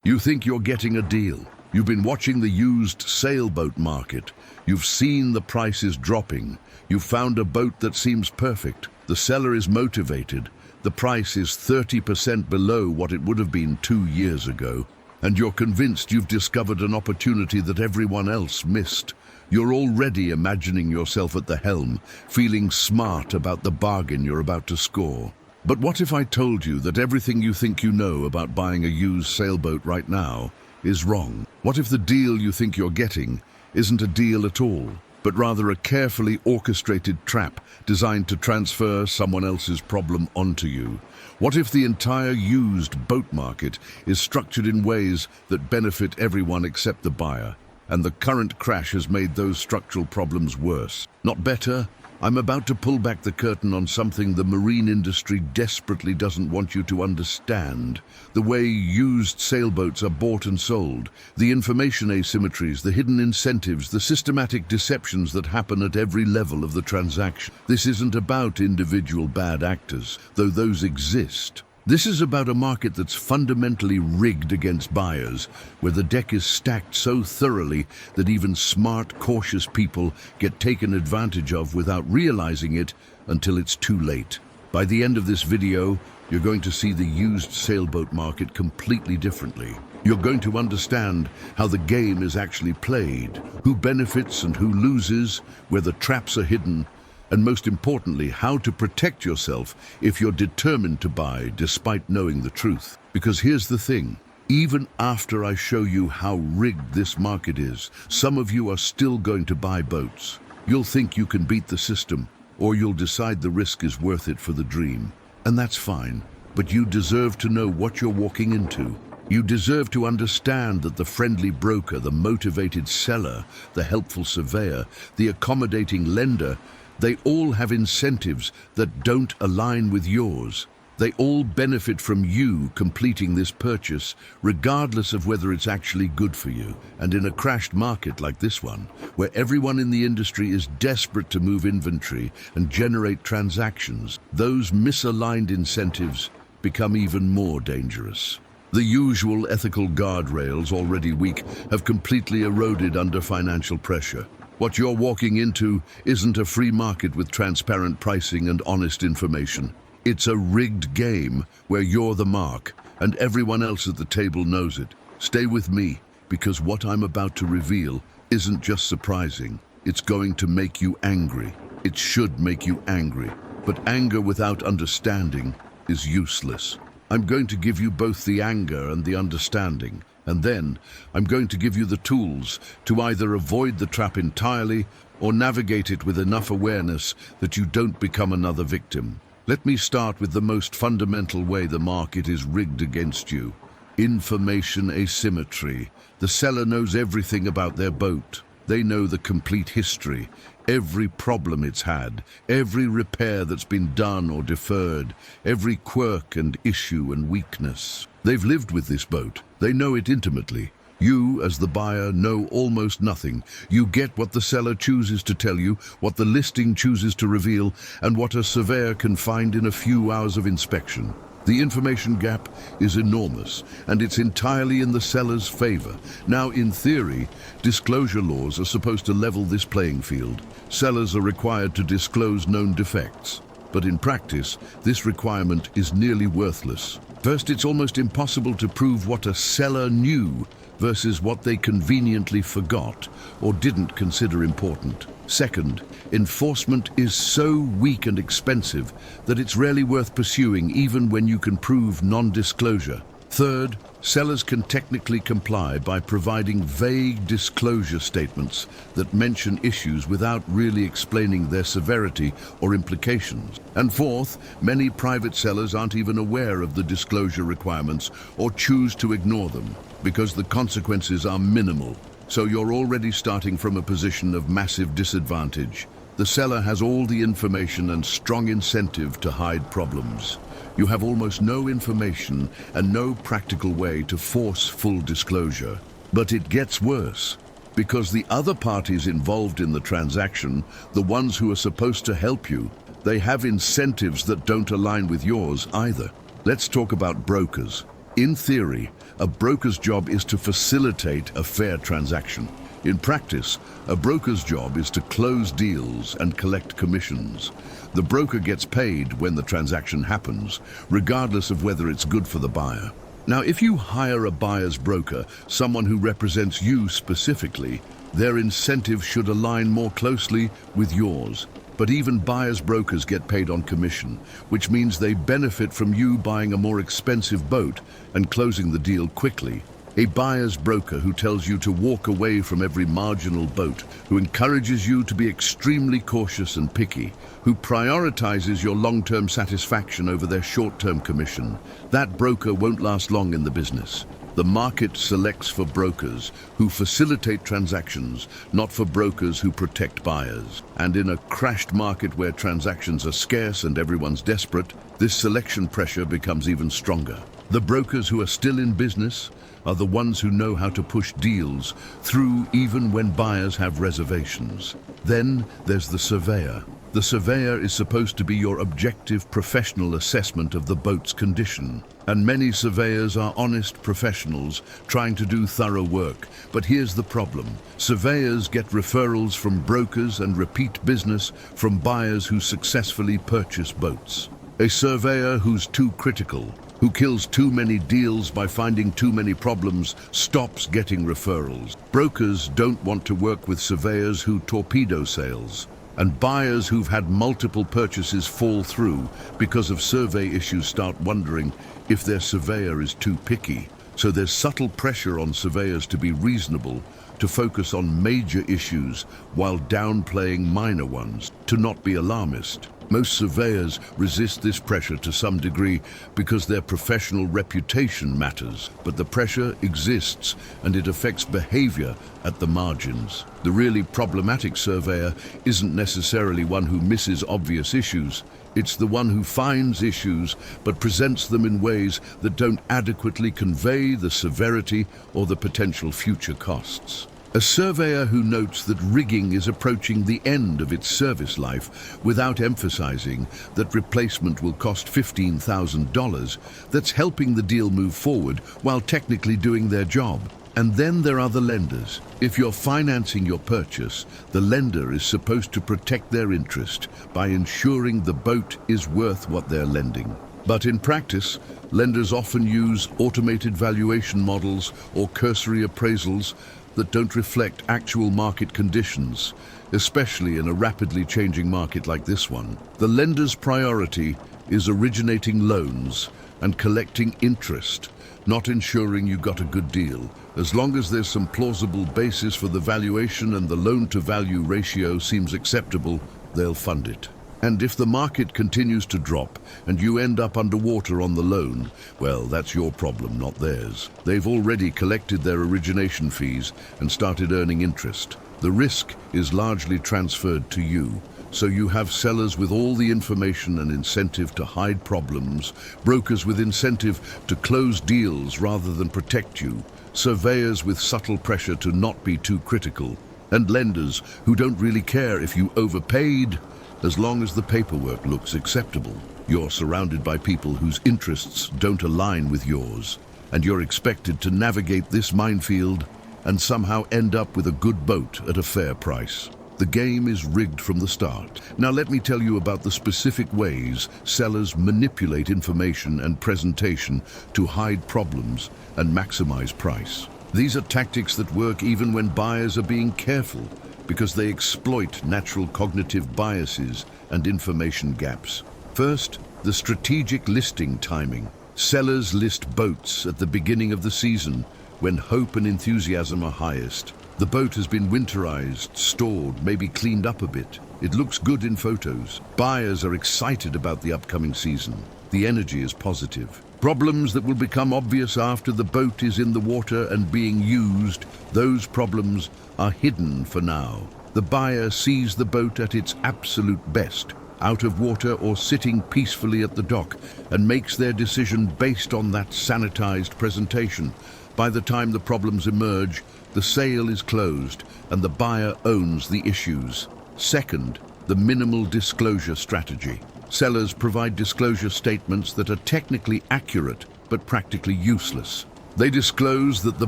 You think you're getting a deal. You've been watching the used sailboat market. You've seen the prices dropping. You've found a boat that seems perfect. The seller is motivated. The price is 30% below what it would have been 2 years ago. And you're convinced you've discovered an opportunity that everyone else missed. You're already imagining yourself at the helm, feeling smart about the bargain you're about to score. But what if I told you that everything you think you know about buying a used sailboat right now is wrong? What if the deal you think you're getting isn't a deal at all, but rather a carefully orchestrated trap designed to transfer someone else's problem onto you? What if the entire used boat market is structured in ways that benefit everyone except the buyer, and the current crash has made those structural problems worse, not better? I'm about to pull back the curtain on something the marine industry desperately doesn't want you to understand. The way used sailboats are bought and sold, the information asymmetries, the hidden incentives, the systematic deceptions that happen at every level of the transaction. This isn't about individual bad actors, though those exist. This is about a market that's fundamentally rigged against buyers, where the deck is stacked so thoroughly that even smart, cautious people get taken advantage of without realizing it until it's too late. By the end of this video, you're going to see the used sailboat market completely differently. You're going to understand how the game is actually played, who benefits and who loses, where the traps are hidden, and most importantly, how to protect yourself if you're determined to buy despite knowing the truth. Because here's the thing, even after I show you how rigged this market is, some of you are still going to buy boats. You'll think you can beat the system, or you'll decide the risk is worth it for the dream. And that's fine, but you deserve to know what you're walking into. You deserve to understand that the friendly broker, the motivated seller, the helpful surveyor, the accommodating lender, they all have incentives that don't align with yours. They all benefit from you completing this purchase, regardless of whether it's actually good for you. And in a crashed market like this one, where everyone in the industry is desperate to move inventory and generate transactions, those misaligned incentives become even more dangerous. The usual ethical guardrails, already weak, have completely eroded under financial pressure. What you're walking into isn't a free market with transparent pricing and honest information. It's a rigged game where you're the mark and everyone else at the table knows it. Stay with me, because what I'm about to reveal isn't just surprising. It's going to make you angry. It should make you angry. But anger without understanding is useless. I'm going to give you both the anger and the understanding. And then I'm going to give you the tools to either avoid the trap entirely or navigate it with enough awareness that you don't become another victim. Let me start with the most fundamental way the market is rigged against you. Information asymmetry. The seller knows everything about their boat. They know the complete history, every problem it's had, every repair that's been done or deferred, every quirk and issue and weakness. They've lived with this boat. They know it intimately. You, as the buyer, know almost nothing. You get what the seller chooses to tell you, what the listing chooses to reveal, and what a surveyor can find in a few hours of inspection. The information gap is enormous, and it's entirely in the seller's favor. Now, in theory, disclosure laws are supposed to level this playing field. Sellers are required to disclose known defects. But in practice, this requirement is nearly worthless. First, it's almost impossible to prove what a seller knew versus what they conveniently forgot or didn't consider important. Second, enforcement is so weak and expensive that it's rarely worth pursuing even when you can prove non-disclosure. Third, sellers can technically comply by providing vague disclosure statements that mention issues without really explaining their severity or implications. And fourth, many private sellers aren't even aware of the disclosure requirements or choose to ignore them because the consequences are minimal. So you're already starting from a position of massive disadvantage. The seller has all the information and strong incentive to hide problems. You have almost no information and no practical way to force full disclosure. But it gets worse, because the other parties involved in the transaction, the ones who are supposed to help you, they have incentives that don't align with yours either. Let's talk about brokers. In theory, a broker's job is to facilitate a fair transaction. In practice, a broker's job is to close deals and collect commissions. The broker gets paid when the transaction happens, regardless of whether it's good for the buyer. Now, if you hire a buyer's broker, someone who represents you specifically, their incentive should align more closely with yours. But even buyer's brokers get paid on commission, which means they benefit from you buying a more expensive boat and closing the deal quickly. A buyer's broker who tells you to walk away from every marginal boat, who encourages you to be extremely cautious and picky, who prioritizes your long-term satisfaction over their short-term commission, that broker won't last long in the business. The market selects for brokers who facilitate transactions, not for brokers who protect buyers. And in a crashed market where transactions are scarce and everyone's desperate, this selection pressure becomes even stronger. The brokers who are still in business are the ones who know how to push deals through even when buyers have reservations. Then there's the surveyor. The surveyor is supposed to be your objective professional assessment of the boat's condition. And many surveyors are honest professionals trying to do thorough work. But here's the problem. Surveyors get referrals from brokers and repeat business from buyers who successfully purchase boats. A surveyor who's too critical, who kills too many deals by finding too many problems, stops getting referrals. Brokers don't want to work with surveyors who torpedo sales. And buyers who've had multiple purchases fall through because of survey issues start wondering if their surveyor is too picky. So there's subtle pressure on surveyors to be reasonable, to focus on major issues while downplaying minor ones, to not be alarmist. Most surveyors resist this pressure to some degree because their professional reputation matters, but the pressure exists and it affects behavior at the margins. The really problematic surveyor isn't necessarily one who misses obvious issues. It's the one who finds issues but presents them in ways that don't adequately convey the severity or the potential future costs. A surveyor who notes that rigging is approaching the end of its service life without emphasizing that replacement will cost $15,000, that's helping the deal move forward while technically doing their job. And then there are the lenders. If you're financing your purchase, the lender is supposed to protect their interest by ensuring the boat is worth what they're lending. But in practice, lenders often use automated valuation models or cursory appraisals that don't reflect actual market conditions, especially in a rapidly changing market like this one. The lender's priority is originating loans and collecting interest, not ensuring you got a good deal. As long as there's some plausible basis for the valuation and the loan-to-value ratio seems acceptable, they'll fund it. And if the market continues to drop and you end up underwater on the loan, well, that's your problem, not theirs. They've already collected their origination fees and started earning interest. The risk is largely transferred to you, so you have sellers with all the information and incentive to hide problems, brokers with incentive to close deals rather than protect you, surveyors with subtle pressure to not be too critical, and lenders who don't really care if you overpaid, as long as the paperwork looks acceptable. You're surrounded by people whose interests don't align with yours, and you're expected to navigate this minefield and somehow end up with a good boat at a fair price. The game is rigged from the start. Now let me tell you about the specific ways sellers manipulate information and presentation to hide problems and maximize price. These are tactics that work even when buyers are being careful, because they exploit natural cognitive biases and information gaps. First, the strategic listing timing. Sellers list boats at the beginning of the season when hope and enthusiasm are highest. The boat has been winterized, stored, maybe cleaned up a bit. It looks good in photos. Buyers are excited about the upcoming season. The energy is positive. Problems that will become obvious after the boat is in the water and being used, those problems are hidden for now. The buyer sees the boat at its absolute best, out of water or sitting peacefully at the dock, and makes their decision based on that sanitized presentation. By the time the problems emerge, the sale is closed and the buyer owns the issues. Second, the minimal disclosure strategy. Sellers provide disclosure statements that are technically accurate but practically useless. They disclose that the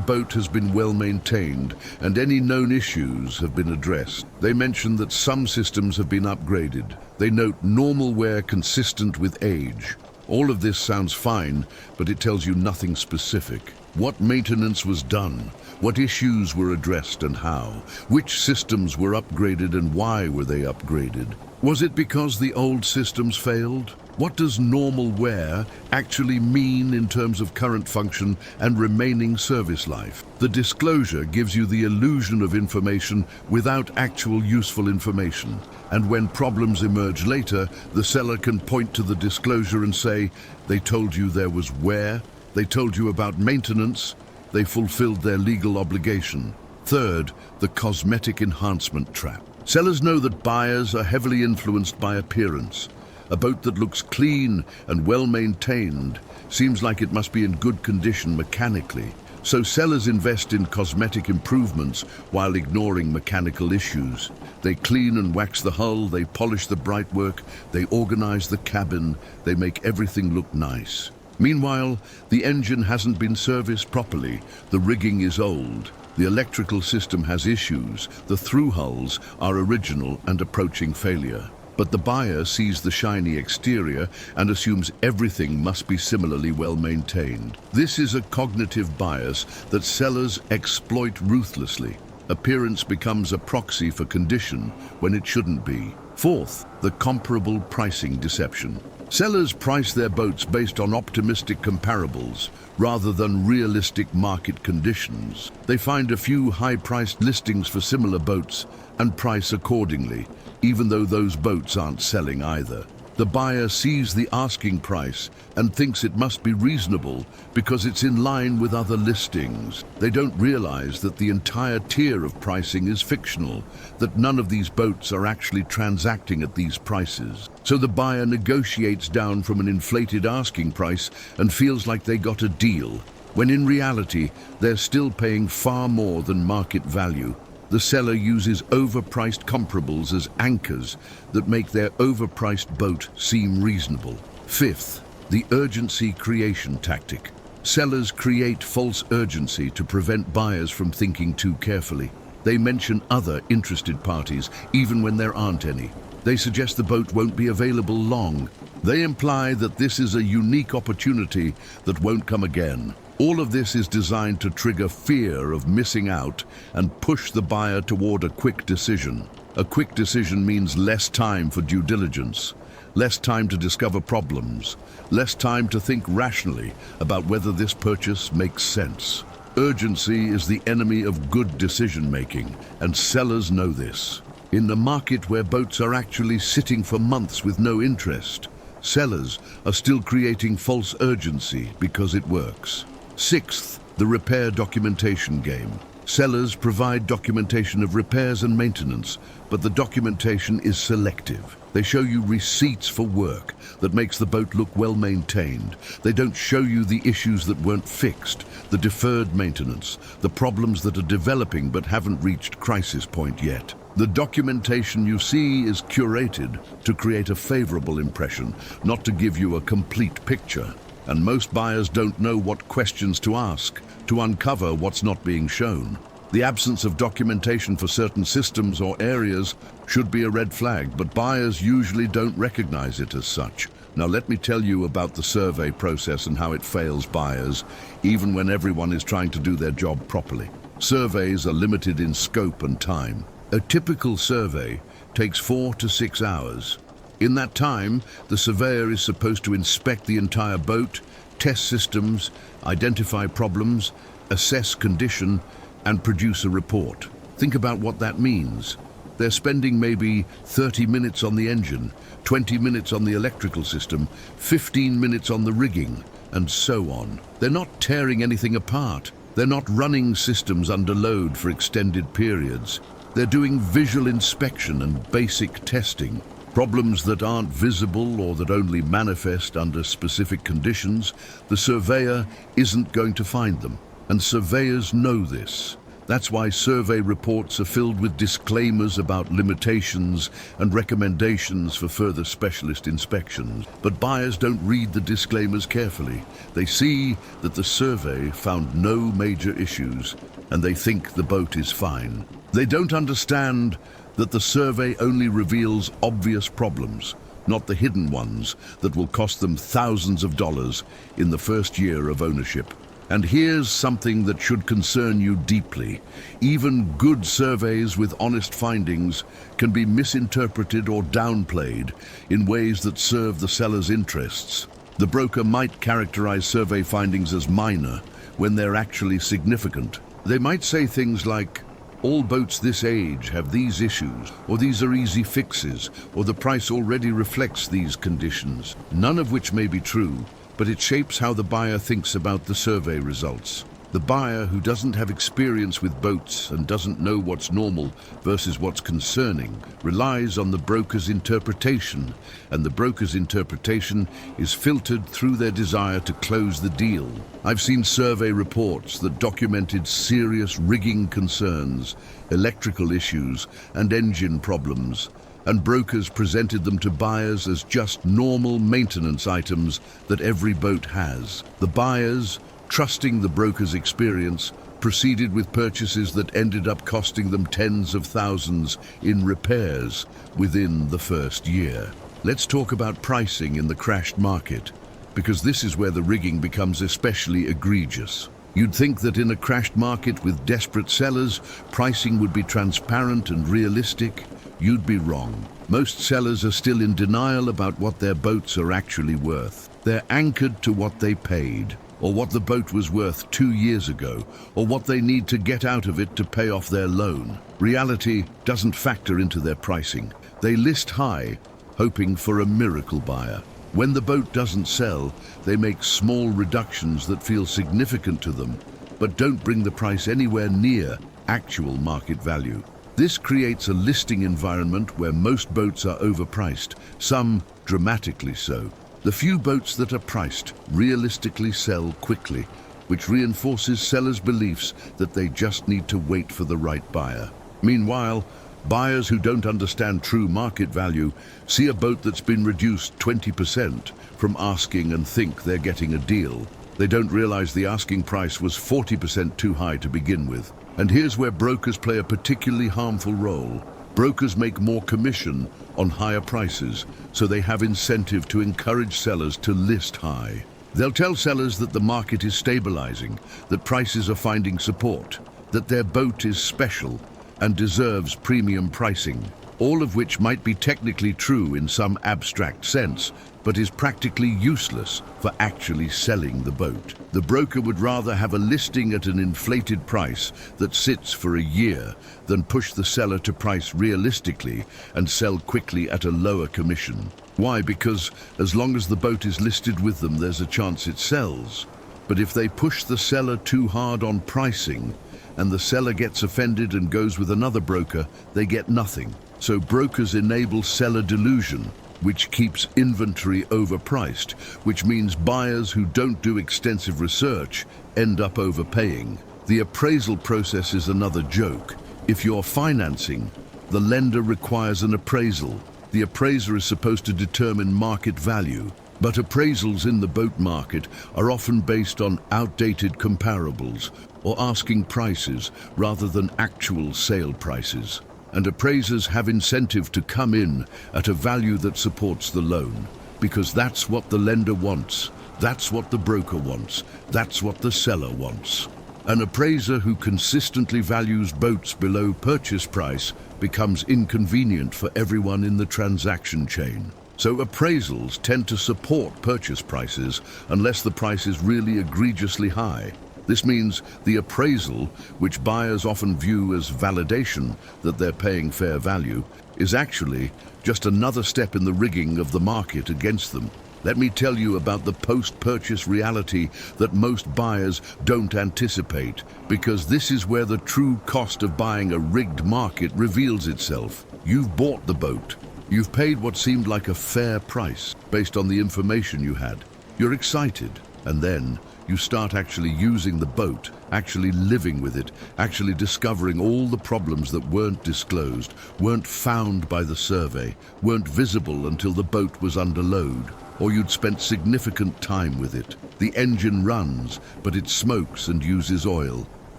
boat has been well maintained and any known issues have been addressed. They mention that some systems have been upgraded. They note normal wear consistent with age. All of this sounds fine, but it tells you nothing specific. What maintenance was done? What issues were addressed and how? Which systems were upgraded and why were they upgraded? Was it because the old systems failed? What does normal wear actually mean in terms of current function and remaining service life? The disclosure gives you the illusion of information without actual useful information. And when problems emerge later, the seller can point to the disclosure and say, they told you there was wear, they told you about maintenance, they fulfilled their legal obligation. Third, the cosmetic enhancement trap. Sellers know that buyers are heavily influenced by appearance. A boat that looks clean and well maintained seems like it must be in good condition mechanically. So sellers invest in cosmetic improvements while ignoring mechanical issues. They clean and wax the hull, they polish the brightwork, they organize the cabin, they make everything look nice. Meanwhile, the engine hasn't been serviced properly, the rigging is old, the electrical system has issues, the through hulls are original and approaching failure. But the buyer sees the shiny exterior and assumes everything must be similarly well maintained. This is a cognitive bias that sellers exploit ruthlessly. Appearance becomes a proxy for condition when it shouldn't be. Fourth, the comparable pricing deception. Sellers price their boats based on optimistic comparables rather than realistic market conditions. They find a few high-priced listings for similar boats and price accordingly, even though those boats aren't selling either. The buyer sees the asking price and thinks it must be reasonable because it's in line with other listings. They don't realize that the entire tier of pricing is fictional, that none of these boats are actually transacting at these prices. So the buyer negotiates down from an inflated asking price and feels like they got a deal, when in reality, they're still paying far more than market value. The seller uses overpriced comparables as anchors that make their overpriced boat seem reasonable. Fifth, the urgency creation tactic. Sellers create false urgency to prevent buyers from thinking too carefully. They mention other interested parties, even when there aren't any. They suggest the boat won't be available long. They imply that this is a unique opportunity that won't come again. All of this is designed to trigger fear of missing out and push the buyer toward a quick decision. A quick decision means less time for due diligence, less time to discover problems, less time to think rationally about whether this purchase makes sense. Urgency is the enemy of good decision-making, and sellers know this. In the market where boats are actually sitting for months with no interest, sellers are still creating false urgency because it works. Sixth, the repair documentation game. Sellers provide documentation of repairs and maintenance, but the documentation is selective. They show you receipts for work that makes the boat look well maintained. They don't show you the issues that weren't fixed, the deferred maintenance, the problems that are developing but haven't reached crisis point yet. The documentation you see is curated to create a favorable impression, not to give you a complete picture. And most buyers don't know what questions to ask to uncover what's not being shown. The absence of documentation for certain systems or areas should be a red flag, but buyers usually don't recognize it as such. Now let me tell you about the survey process and how it fails buyers, even when everyone is trying to do their job properly. Surveys are limited in scope and time. A typical survey takes 4 to 6 hours. In that time, the surveyor is supposed to inspect the entire boat, test systems, identify problems, assess condition, and produce a report. Think about what that means. They're spending maybe 30 minutes on the engine, 20 minutes on the electrical system, 15 minutes on the rigging, and so on. They're not tearing anything apart. They're not running systems under load for extended periods. They're doing visual inspection and basic testing. Problems that aren't visible or that only manifest under specific conditions, the surveyor isn't going to find them. And surveyors know this. That's why survey reports are filled with disclaimers about limitations and recommendations for further specialist inspections. But buyers don't read the disclaimers carefully. They see that the survey found no major issues, and they think the boat is fine. They don't understand that the survey only reveals obvious problems, not the hidden ones that will cost them thousands of dollars in the first year of ownership. And here's something that should concern you deeply. Even good surveys with honest findings can be misinterpreted or downplayed in ways that serve the seller's interests. The broker might characterize survey findings as minor when they're actually significant. They might say things like, "All boats this age have these issues," or "These are easy fixes," or "The price already reflects these conditions," none of which may be true, but it shapes how the buyer thinks about the survey results. The buyer who doesn't have experience with boats and doesn't know what's normal versus what's concerning relies on the broker's interpretation, and the broker's interpretation is filtered through their desire to close the deal. I've seen survey reports that documented serious rigging concerns, electrical issues, and engine problems, and brokers presented them to buyers as just normal maintenance items that every boat has. The buyers, trusting the broker's experience, proceeded with purchases that ended up costing them tens of thousands in repairs within the first year. Let's talk about pricing in the crashed market, because this is where the rigging becomes especially egregious. You'd think that in a crashed market with desperate sellers, pricing would be transparent and realistic. You'd be wrong. Most sellers are still in denial about what their boats are actually worth. They're anchored to what they paid, or what the boat was worth 2 years ago, or what they need to get out of it to pay off their loan. Reality doesn't factor into their pricing. They list high, hoping for a miracle buyer. When the boat doesn't sell, they make small reductions that feel significant to them, but don't bring the price anywhere near actual market value. This creates a listing environment where most boats are overpriced, some dramatically so. The few boats that are priced realistically sell quickly, which reinforces sellers' beliefs that they just need to wait for the right buyer. Meanwhile, buyers who don't understand true market value see a boat that's been reduced 20% from asking and think they're getting a deal. They don't realize the asking price was 40% too high to begin with. And here's where brokers play a particularly harmful role. Brokers make more commission on higher prices, so they have incentive to encourage sellers to list high. They'll tell sellers that the market is stabilizing, that prices are finding support, that their boat is special and deserves premium pricing, all of which might be technically true in some abstract sense, but is practically useless for actually selling the boat. The broker would rather have a listing at an inflated price that sits for a year than push the seller to price realistically and sell quickly at a lower commission. Why? Because as long as the boat is listed with them, there's a chance it sells. But if they push the seller too hard on pricing and the seller gets offended and goes with another broker, they get nothing. So brokers enable seller delusion, which keeps inventory overpriced, which means buyers who don't do extensive research end up overpaying. The appraisal process is another joke. If you're financing, the lender requires an appraisal. The appraiser is supposed to determine market value, but appraisals in the boat market are often based on outdated comparables or asking prices rather than actual sale prices. And appraisers have incentive to come in at a value that supports the loan, because that's what the lender wants, that's what the broker wants, that's what the seller wants. An appraiser who consistently values boats below purchase price becomes inconvenient for everyone in the transaction chain. So appraisals tend to support purchase prices unless the price is really egregiously high. This means the appraisal, which buyers often view as validation that they're paying fair value, is actually just another step in the rigging of the market against them. Let me tell you about the post-purchase reality that most buyers don't anticipate, because this is where the true cost of buying a rigged market reveals itself. You've bought the boat. You've paid what seemed like a fair price based on the information you had. You're excited, and then You start actually using the boat, actually living with it, actually discovering all the problems that weren't disclosed, weren't found by the survey, weren't visible until the boat was under load, or you'd spent significant time with it. The engine runs, but it smokes and uses oil,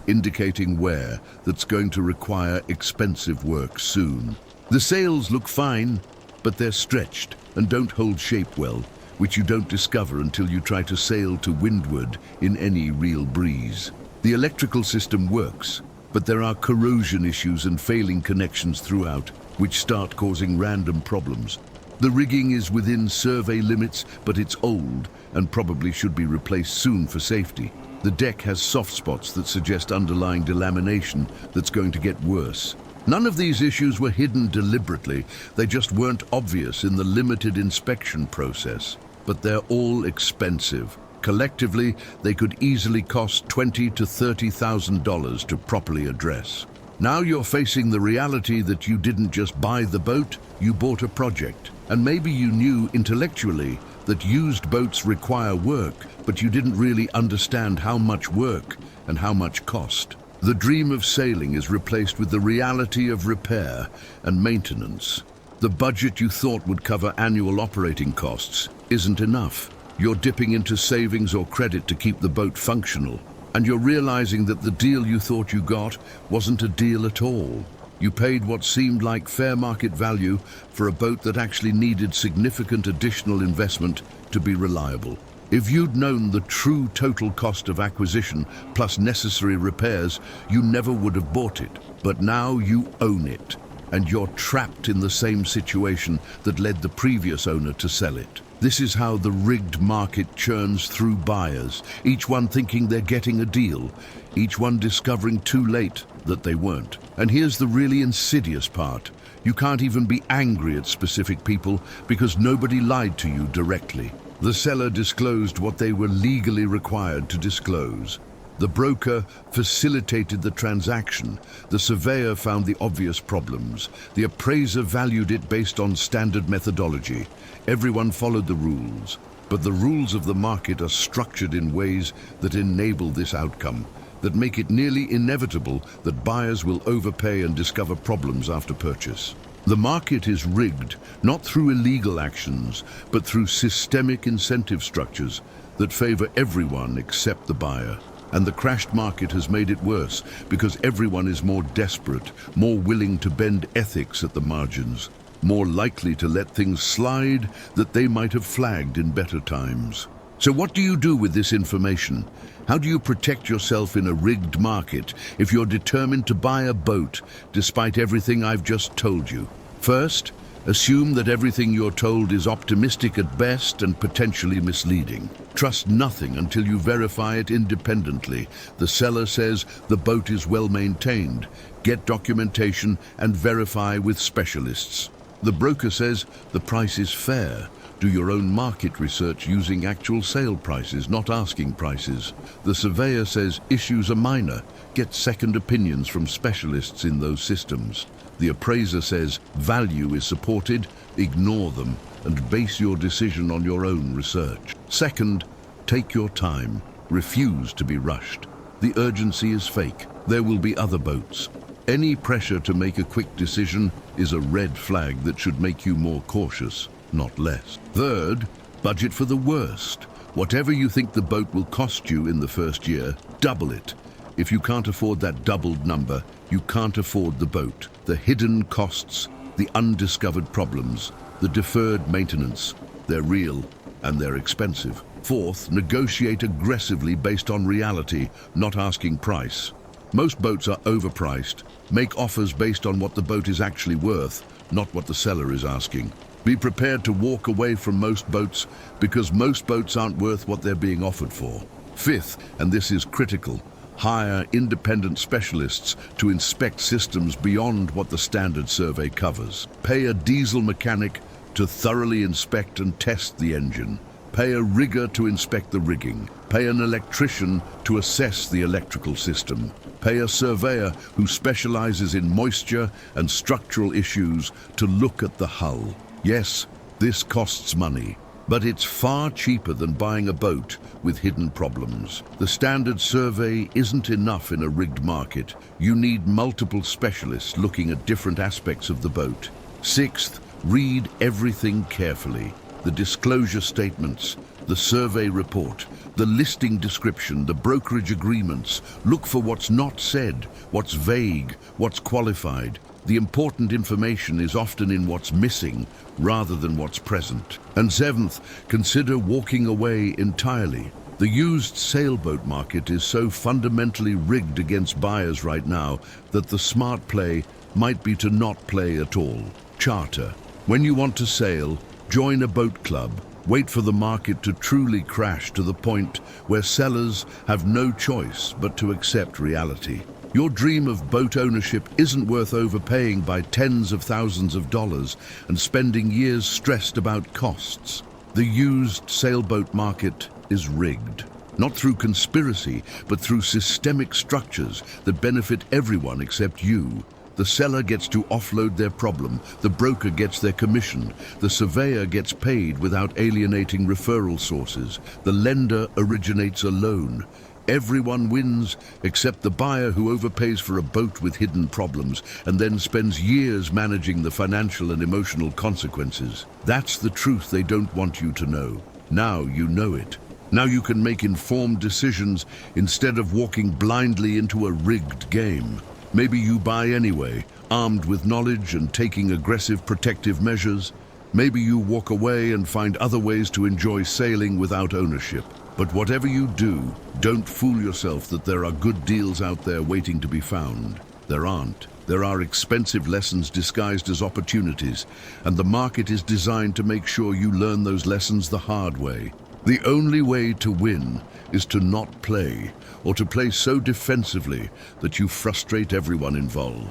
indicating wear that's going to require expensive work soon. The sails look fine, but they're stretched and don't hold shape well, which you don't discover until you try to sail to windward in any real breeze. The electrical system works, but there are corrosion issues and failing connections throughout, which start causing random problems. The rigging is within survey limits, but it's old and probably should be replaced soon for safety. The deck has soft spots that suggest underlying delamination that's going to get worse. None of these issues were hidden deliberately, they just weren't obvious in the limited inspection process. But they're all expensive. Collectively, they could easily cost $20,000 to $30,000 to properly address. Now you're facing the reality that you didn't just buy the boat, you bought a project. And maybe you knew intellectually that used boats require work, but you didn't really understand how much work and how much cost. The dream of sailing is replaced with the reality of repair and maintenance. The budget you thought would cover annual operating costs isn't enough. You're dipping into savings or credit to keep the boat functional, and you're realizing that the deal you thought you got wasn't a deal at all. You paid what seemed like fair market value for a boat that actually needed significant additional investment to be reliable. If you'd known the true total cost of acquisition plus necessary repairs, you never would have bought it. But now you own it, and you're trapped in the same situation that led the previous owner to sell it. This is how the rigged market churns through buyers, each one thinking they're getting a deal, each one discovering too late that they weren't. And here's the really insidious part. You can't even be angry at specific people because nobody lied to you directly. The seller disclosed what they were legally required to disclose. The broker facilitated the transaction. The surveyor found the obvious problems. The appraiser valued it based on standard methodology. Everyone followed the rules, but the rules of the market are structured in ways that enable this outcome, that make it nearly inevitable that buyers will overpay and discover problems after purchase. The market is rigged, not through illegal actions, but through systemic incentive structures that favor everyone except the buyer. And the crashed market has made it worse because everyone is more desperate, more willing to bend ethics at the margins, more likely to let things slide that they might have flagged in better times. So what do you do with this information? How do you protect yourself in a rigged market if you're determined to buy a boat despite everything I've just told you? First, assume that everything you're told is optimistic at best and potentially misleading. Trust nothing until you verify it independently. The seller says the boat is well maintained. Get documentation and verify with specialists. The broker says the price is fair. Do your own market research using actual sale prices, not asking prices. The surveyor says issues are minor. Get second opinions from specialists in those systems. The appraiser says value is supported. Ignore them and base your decision on your own research. Second, take your time. Refuse to be rushed. The urgency is fake. There will be other boats. Any pressure to make a quick decision is a red flag that should make you more cautious, not less. Third, budget for the worst. Whatever you think the boat will cost you in the first year, double it. If you can't afford that doubled number, you can't afford the boat. The hidden costs, the undiscovered problems, the deferred maintenance, they're real and they're expensive. Fourth, negotiate aggressively based on reality, not asking price. Most boats are overpriced. Make offers based on what the boat is actually worth, not what the seller is asking. Be prepared to walk away from most boats because most boats aren't worth what they're being offered for. Fifth, and this is critical, hire independent specialists to inspect systems beyond what the standard survey covers. Pay a diesel mechanic to thoroughly inspect and test the engine. Pay a rigger to inspect the rigging. Pay an electrician to assess the electrical system. Pay a surveyor who specializes in moisture and structural issues to look at the hull. Yes, this costs money, But it's far cheaper than buying a boat with hidden problems. The standard survey isn't enough in a rigged market. You need multiple specialists looking at different aspects of the boat. Sixth, read everything carefully. The disclosure statements, the survey report, the listing description, the brokerage agreements. Look for what's not said, what's vague, what's qualified. The important information is often in what's missing rather than what's present. And seventh, consider walking away entirely. The used sailboat market is so fundamentally rigged against buyers right now that the smart play might be to not play at all. Charter. When you want to sail, join a boat club. Wait for the market to truly crash to the point where sellers have no choice but to accept reality. Your dream of boat ownership isn't worth overpaying by tens of thousands of dollars and spending years stressed about costs. The used sailboat market is rigged, not through conspiracy, but through systemic structures that benefit everyone except you. The seller gets to offload their problem, the broker gets their commission, the surveyor gets paid without alienating referral sources, the lender originates a loan. Everyone wins except the buyer who overpays for a boat with hidden problems and then spends years managing the financial and emotional consequences. That's the truth they don't want you to know. Now you know it. Now you can make informed decisions instead of walking blindly into a rigged game. Maybe you buy anyway, armed with knowledge and taking aggressive protective measures. Maybe you walk away and find other ways to enjoy sailing without ownership. But whatever you do, don't fool yourself that there are good deals out there waiting to be found. There aren't. There are expensive lessons disguised as opportunities, and the market is designed to make sure you learn those lessons the hard way. The only way to win is to not play, or to play so defensively that you frustrate everyone involved.